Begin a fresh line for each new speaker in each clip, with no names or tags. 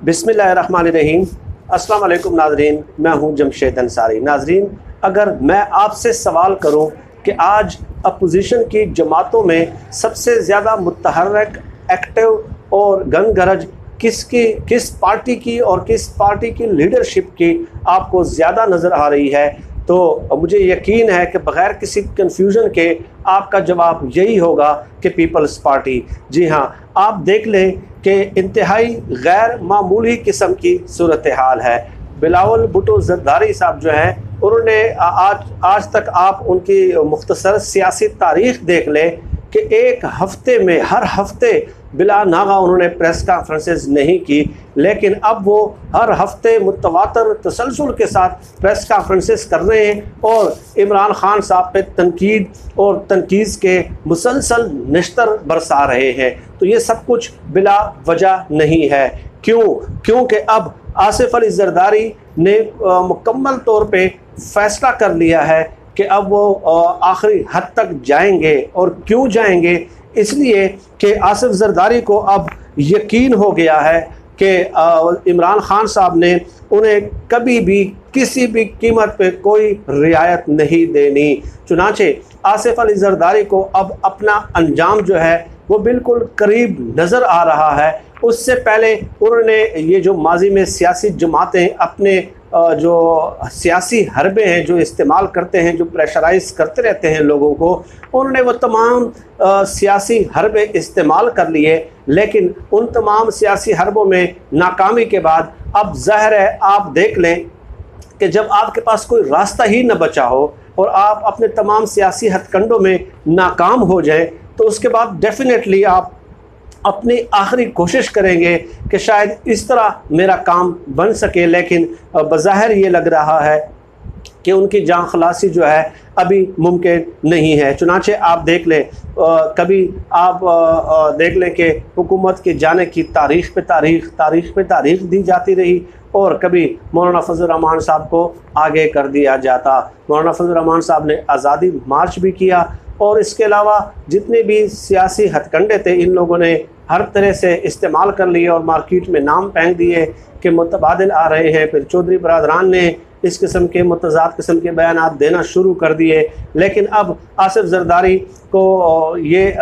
बिस्मिल्लाहिर्रहमानिर्रहीम। अस्सलाम वालेकुम नाज़रीन, मैं हूं जमशेद अंसारी। नाज़रीन, अगर मैं आपसे सवाल करूं कि आज अपोजिशन की जमातों में सबसे ज़्यादा मुतहर्रिक, एक्टिव और गन गरज किस पार्टी की और किस पार्टी की लीडरशिप की आपको ज़्यादा नज़र आ रही है, तो मुझे यकीन है कि बग़ैर किसी कन्फ्यूज़न के आपका जवाब यही होगा कि पीपल्स पार्टी। जी हाँ, आप देख लें कि इंतहाई गैर मामूली किस्म की सूरत हाल है। बिलावल भुट्टो ज़रदारी साहब जो हैं, उन्होंने आज तक आप उनकी मुख्तसर सियासी तारीख़ देख लें कि एक हफ़्ते में हर हफ़्ते बिला नागा उन्होंने प्रेस कॉन्फ्रेंसेस नहीं की, लेकिन अब वो हर हफ्ते मुतवातर तसलसल के साथ प्रेस कॉन्फ्रेंसेस कर रहे हैं और इमरान खान साहब पे तनकीद और तनकीज़ के मुसलसल नश्तर बरसा रहे हैं। तो ये सब कुछ बिला वजह नहीं है। क्योंकि अब आसिफ अली ज़रदारी ने मुकम्मल तौर पे फ़ैसला कर लिया है कि अब वो आखिरी हद तक जाएंगे। और क्यों जाएंगे? इसलिए कि आसिफ ज़रदारी को अब यकीन हो गया है कि इमरान खान साहब ने उन्हें कभी भी किसी भी कीमत पे कोई रियायत नहीं देनी। चुनांचे आसिफ अली ज़रदारी को अब अपना अंजाम जो है वो बिल्कुल करीब नज़र आ रहा है। उससे पहले उन्होंने ये जो माजी में सियासी जमातें अपने जो सियासी हरबे हैं जो इस्तेमाल करते हैं, जो प्रेशराइज़ करते रहते हैं लोगों को, उन्होंने वो तमाम सियासी हरबे इस्तेमाल कर लिए। लेकिन उन तमाम सियासी हरबों में नाकामी के बाद अब ज़ाहिर है, आप देख लें कि जब आपके पास कोई रास्ता ही न बचा हो और आप अपने तमाम सियासी हथकंडों में नाकाम हो जाएं, तो उसके बाद डेफिनेटली आप अपनी आखिरी कोशिश करेंगे कि शायद इस तरह मेरा काम बन सके। लेकिन बज़ाहिर ये लग रहा है कि उनकी जान खलासी जो है अभी मुमकिन नहीं है। चुनांचे आप देख लें, कभी आप देख लें कि हुकूमत के जाने की तारीख़ पे तारीख़ दी जाती रही और कभी मौलाना फजल रहमान साहब को आगे कर दिया जाता। मौलाना फजल रहमान साहब ने आज़ादी मार्च भी किया और इसके अलावा जितने भी सियासी हथकंडे थे इन लोगों ने हर तरह से इस्तेमाल कर लिए और मार्केट में नाम फेंक दिए कि मुतबादिल आ रहे हैं। फिर चौधरी बरादरान ने इस किस्म के मुतज़ाद किस्म के बयानात देना शुरू कर दिए। लेकिन अब आसिफ ज़रदारी को ये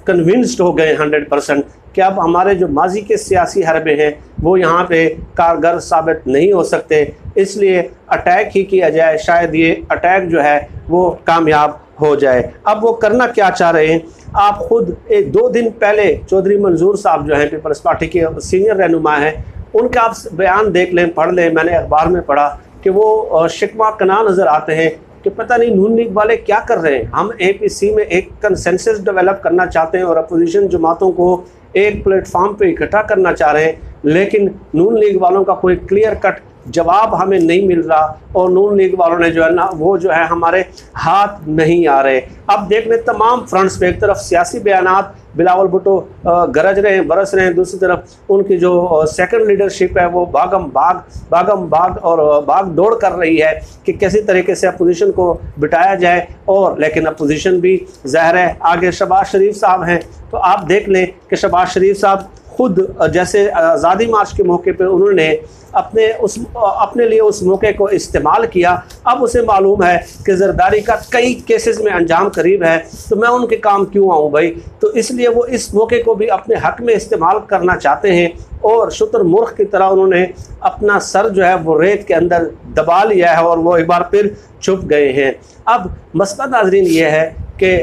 कन्विंस्ड हो गए 100% कि अब हमारे जो माजी के सियासी हरबे हैं वो यहाँ पे कारगर साबित नहीं हो सकते, इसलिए अटैक ही किया जाए, शायद ये अटैक जो है वो कामयाब हो जाए। अब वो करना क्या चाह रहे हैं? आप खुद 2 दिन पहले चौधरी मंजूर साहब जो हैं पीपल्स पार्टी के सीनियर रहनुमा हैं, उनका आप बयान देख लें, पढ़ लें। मैंने अखबार में पढ़ा कि वो शिकवा कना नज़र आते हैं कि पता नहीं नून लीग वाले क्या कर रहे हैं। हम APC में एक कंसेंसस डेवलप करना चाहते हैं और अपोजिशन जमातों को एक प्लेटफार्म पे इकट्ठा करना चाह रहे हैं, लेकिन नून लीग वालों का कोई क्लियर कट जवाब हमें नहीं मिल रहा और नून लीग वालों ने जो है ना वो जो है हमारे हाथ नहीं आ रहे। अब देख लें तमाम फ्रंट्स पे, एक तरफ सियासी बयानात बिलावल भुट्टो गरज रहे हैं, बरस रहे हैं, दूसरी तरफ उनकी जो सेकंड लीडरशिप है वो भागम भाग और भाग दौड़ कर रही है कि कैसी तरीके से अपोजिशन को बिठाया जाए। और लेकिन अपोजिशन भी ज़ाहिर है आगे शहबाज शरीफ साहब हैं, तो आप देख लें कि शहबाज शरीफ साहब खुद जैसे आज़ादी मार्च के मौके पे उन्होंने अपने लिए उस मौके को इस्तेमाल किया। अब उसे मालूम है कि ज़रदारी का कई केसेस में अंजाम करीब है, तो मैं उनके काम क्यों आऊँ भाई। तो इसलिए वो इस मौके को भी अपने हक़ में इस्तेमाल करना चाहते हैं और शुतुरमुर्ग की तरह उन्होंने अपना सर जो है वो रेत के अंदर दबा लिया है और वो एक बार फिर छुप गए हैं। अब मसला नाज़रीन ये है कि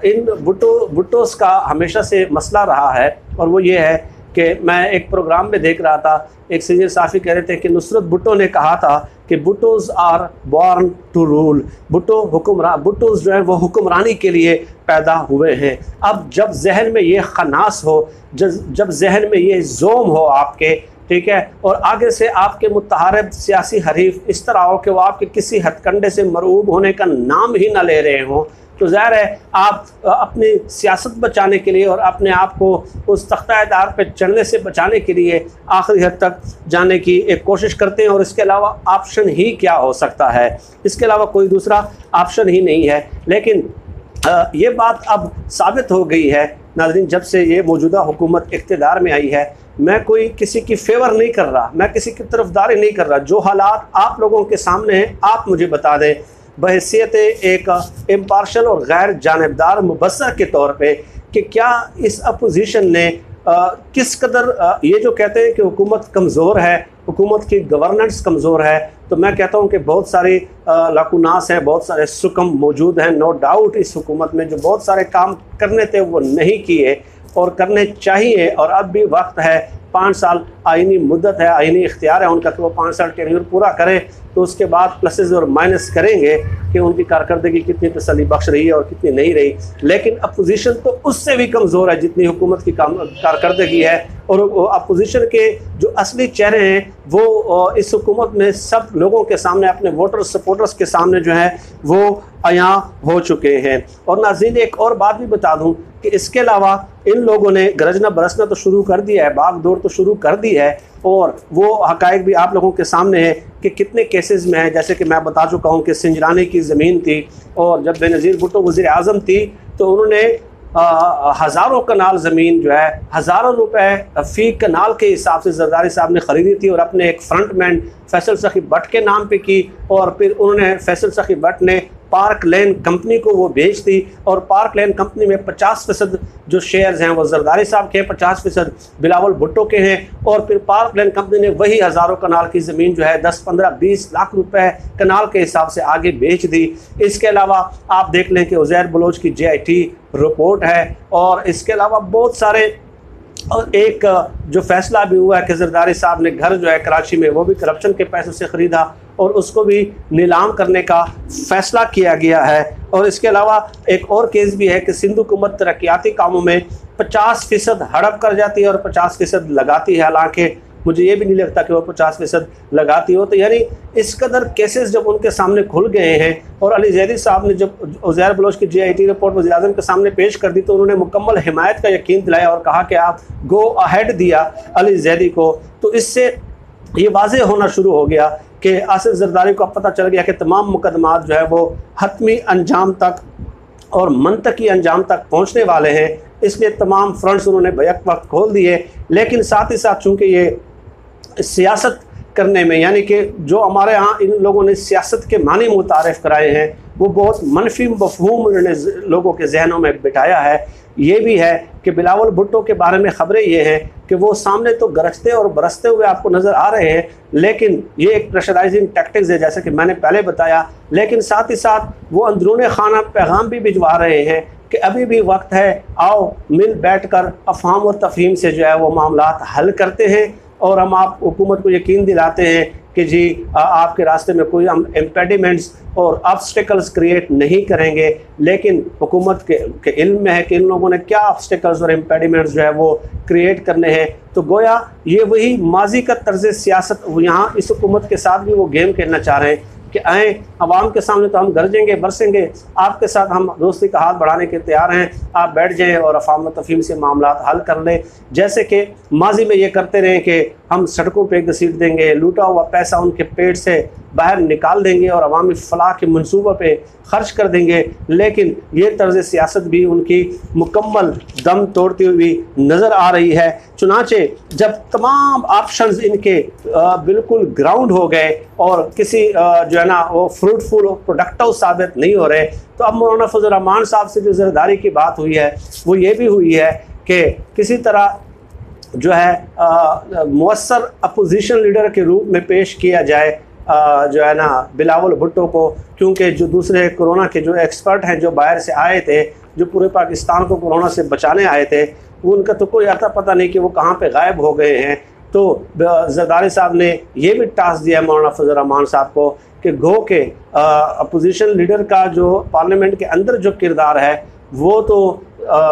इन भुट्टोस का हमेशा से मसला रहा है और वो ये है कि मैं एक प्रोग्राम में देख रहा था, एक सीनियर साफ़ी कह रहे थे कि नुसरत भुट्टो ने कहा था कि भुट्टोज़ आर बॉर्न टू रूल। भुट्टोज़ जो है वो हुक्मरानी के लिए पैदा हुए हैं। अब जब जहन में ये खनास हो, जब जहन में ये जोम हो आपके, ठीक है, और आगे से आपके मुतहारिब सियासी हरीफ इस तरह हो कि वो आपके किसी हथकंडे से मरऊब होने का नाम ही ना ले रहे हों, तो ज़ाहिर है आप अपनी सियासत बचाने के लिए और अपने आप को उस तख्ता-ए-दार पे चढ़ने से बचाने के लिए आखिरी हद तक जाने की एक कोशिश करते हैं। और इसके अलावा ऑप्शन ही क्या हो सकता है? इसके अलावा कोई दूसरा ऑप्शन ही नहीं है। लेकिन ये बात अब साबित हो गई है नाज़रीन, जब से ये मौजूदा हुकूमत इक़्तिदार में आई है मैं कोई किसी की फेवर नहीं कर रहा, मैं किसी की तरफदारी नहीं कर रहा। जो हालात आप लोगों के सामने हैं आप मुझे बता दें बहैसियत एक इम्पार्शल और गैर जानिबदार मुबस्सर के तौर पे कि क्या इस अपोजिशन ने किस कदर ये जो कहते हैं कि हुकूमत कमज़ोर है, हुकूमत की गवर्नेंस कमज़ोर है, तो मैं कहता हूँ कि बहुत सारी लाकुनास हैं, बहुत सारे सुकम मौजूद हैं। नो डाउट इस हुकूमत में जो बहुत सारे काम करने थे वो नहीं किए और करने चाहिए, और अब भी वक्त है। 5 साल आईनी मुद्दत है, आईनी इख्तियार है उनका कि वो 5 साल टेन्योर पूरा करें, तो उसके बाद प्लसेस और माइनस करेंगे कि उनकी कारकर्दगी कितनी तसल्ली बख्श रही है और कितनी नहीं रही। लेकिन अपोजिशन तो उससे भी कमज़ोर है जितनी हुकूमत की कारकर्दगी है, और अपोजिशन के जो असली चेहरे हैं वो इस हुकूमत में सब लोगों के सामने, अपने वोटर्स सपोर्टर्स के सामने जो है वो यहाँ हो चुके हैं। और नाज़रीन एक और बात भी बता दूँ कि इसके अलावा इन लोगों ने गरजना बरसना तो शुरू कर दिया है, भाग दौड़ तो शुरू कर दी है, और वो हकायक भी आप लोगों के सामने है कि कितने केसेस में है। जैसे कि मैं बता चुका हूँ कि सिंजरानी की ज़मीन थी, और जब बेनज़ीर भुट्टो वज़ीर आज़म थी तो उन्होंने हज़ारों कनाल ज़मीन जो है हज़ारों रुपए फ़ी कनाल के हिसाब से जरदारी साहब ने ख़रीदी थी, और अपने एक फ्रंटमैन फैसल सखी भट्ट के नाम पे की, और फिर उन्होंने फैसल सखी भट्ट ने पार्क लेन कंपनी को वो बेच दी, और पार्क लेन कंपनी में 50% जो शेयर्स हैं वो जरदारी साहब के, 50% बिलावल भुट्टो के हैं, और फिर पार्क लेन कंपनी ने वही हज़ारों कनाल की ज़मीन जो है 10, 15, 20 लाख रुपए कनाल के हिसाब से आगे बेच दी। इसके अलावा आप देख लें कि उज़ैर बलोच की JIT रिपोर्ट है, और इसके अलावा बहुत सारे, और एक जो फैसला भी हुआ है कि जरदारी साहब ने घर जो है कराची में वो भी करप्शन के पैसों से ख़रीदा और उसको भी नीलाम करने का फ़ैसला किया गया है। और इसके अलावा एक और केस भी है कि सिंध हुकूमत तरक्याती कामों में 50% हड़प कर जाती है और 50% लगाती है, हालांकि मुझे ये भी नहीं लगता कि वो 50% लगाती हो। तो यानी इस कदर केसेस जब उनके सामने खुल गए हैं, और अली जैदी साहब ने जब उज़ैर बलोच की JIT रिपोर्ट वज़ीर आज़म के सामने पेश कर दी तो उन्होंने मुकम्मल हिमायत का यकीन दिलाया और कहा कि आप गो अहेड दिया अली जैदी को। तो इससे ये वाज़ेह होना शुरू हो गया कि आसिफ जरदारी को अब पता चल गया कि तमाम मुकदमात जो है वो हतमी अंजाम तक और मंतकी अंजाम तक पहुँचने वाले हैं, इसलिए तमाम फ्रंट्स उन्होंने बैक वक्त खोल दिए। लेकिन साथ ही साथ चूँकि ये सियासत करने में, यानी कि जो हमारे यहाँ इन लोगों ने सियासत के मानी मुतारिफ़ कराए हैं वो बहुत मनफी मफहूम उन्होंने लोगों के जहनों में बिठाया है। ये भी है कि बिलावल भुट्टो के बारे में ख़बरें ये हैं कि वो सामने तो गरजते और बरसते हुए आपको नज़र आ रहे हैं, लेकिन ये एक प्रेशराइजिंग टैक्टिक्स है जैसे कि मैंने पहले बताया। लेकिन साथ ही साथ वो अंदरूनी खाना पैगाम भी भिजवा रहे हैं कि अभी भी वक्त है, आओ मिल बैठ कर अफहाम और तफहीम से जो है वो मामलात हल करते हैं, और हम आप हुकूमत को यकीन दिलाते हैं कि जी आपके रास्ते में कोई हम इम्पेडिमेंट्स और ऑब्स्टिकल्स क्रिएट नहीं करेंगे। लेकिन हुकूमत के इल्म में है कि इन लोगों ने क्या ऑब्स्टिकल्स और इम्पेडिमेंट्स जो है वो क्रिएट करने हैं। तो गोया ये वही माजी का तर्ज सियासत यहाँ इस हुकूमत के साथ भी वो गेम खेलना चाह रहे हैं कि आएँ अवाम के सामने तो हम गरजेंगे बरसेंगे, आपके साथ हम दोस्ती का हाथ बढ़ाने के तैयार हैं, आप बैठ जाएं और अफाम तफहीम से मामला हल कर लें। जैसे कि माजी में ये करते रहे कि हम सड़कों पे घसीट देंगे, लूटा हुआ पैसा उनके पेट से बाहर निकाल देंगे और अवामी फलाह के मनसूबों पे खर्च कर देंगे। लेकिन ये तर्ज सियासत भी उनकी मुकम्मल दम तोड़ती हुई नज़र आ रही है। चुनाचे जब तमाम ऑप्शंस इनके बिल्कुल ग्राउंड हो गए और किसी जो है ना वो फ्रूटफुल और प्रोडक्टिव साबित नहीं हो रहे, तो अब मौलाना फजल रहमान साहब से जो जरदारी की बात हुई है वो ये भी हुई है कि किसी तरह जो है मुअस्सर अपोजिशन लीडर के रूप में पेश किया जाए जो है ना बिलावल भुट्टो को, क्योंकि जो दूसरे कोरोना के जो एक्सपर्ट हैं जो बाहर से आए थे, जो पूरे पाकिस्तान को कोरोना से बचाने आए थे, उनका तो कोई आता पता नहीं कि वो कहाँ पे गायब हो गए हैं। तो जरदारी साहब ने ये भी टास्क दिया मौलाना फजल रहमान साहब को कि गो के अपोजिशन लीडर का जो पार्लियामेंट के अंदर जो किरदार है वो तो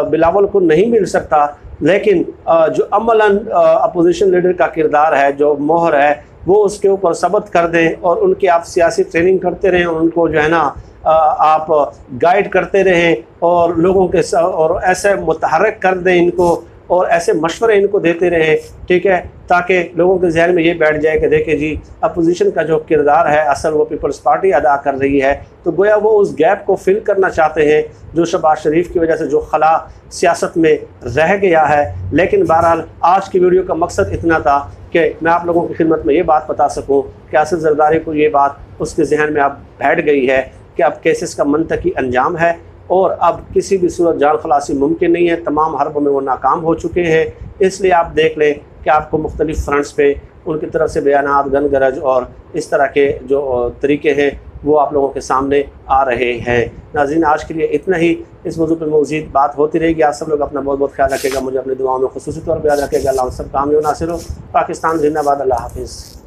बिलावल को नहीं मिल सकता, लेकिन जो अमलन अपोजिशन लीडर का किरदार है, जो मोहर है, वो उसके ऊपर सबत कर दें और उनकी आप सियासी ट्रेनिंग करते रहें और उनको जो है ना आप गाइड करते रहें और लोगों के और ऐसे मुतहर्रिक कर दें इनको और ऐसे मशवरे इनको देते रहें, ठीक है, ताकि लोगों के जहन में ये बैठ जाए कि देखें जी अपोजिशन का जो किरदार है असल वो पीपल्स पार्टी अदा कर रही है। तो गोया वो उस गैप को फिल करना चाहते हैं जो शहबाज शरीफ की वजह से जो खला सियासत में रह गया है। लेकिन बहरहाल आज की वीडियो का मकसद इतना था कि मैं आप लोगों की खिदमत में ये बात बता सकूं कि आसिफ जरदारी को ये बात उसके जहन में अब बैठ गई है कि अब केसेस का मंतकी अंजाम है और अब किसी भी सूरत जान खलासी मुमकिन नहीं है। तमाम हरबों में वो नाकाम हो चुके हैं। इसलिए आप देख लें कि आपको मुख्तलिफ फ्रंट्स पे उनकी तरफ से बयानात, गन गरज और इस तरह के जो तरीके हैं वो आप लोगों के सामने आ रहे हैं। नाज़रीन, आज के लिए इतना ही। इस मौजू पर मज़ीद बात होती रहेगी। आप सब लोग अपना बहुत बहुत ख्याल रखेगा, मुझे अपनी दुआओं में ख़ुसूसी तौर पर याद रखेगा। अल्लाह सब काम नासिर हो। पाकिस्तान जिंदाबाद। अल्लाह हाफिज़।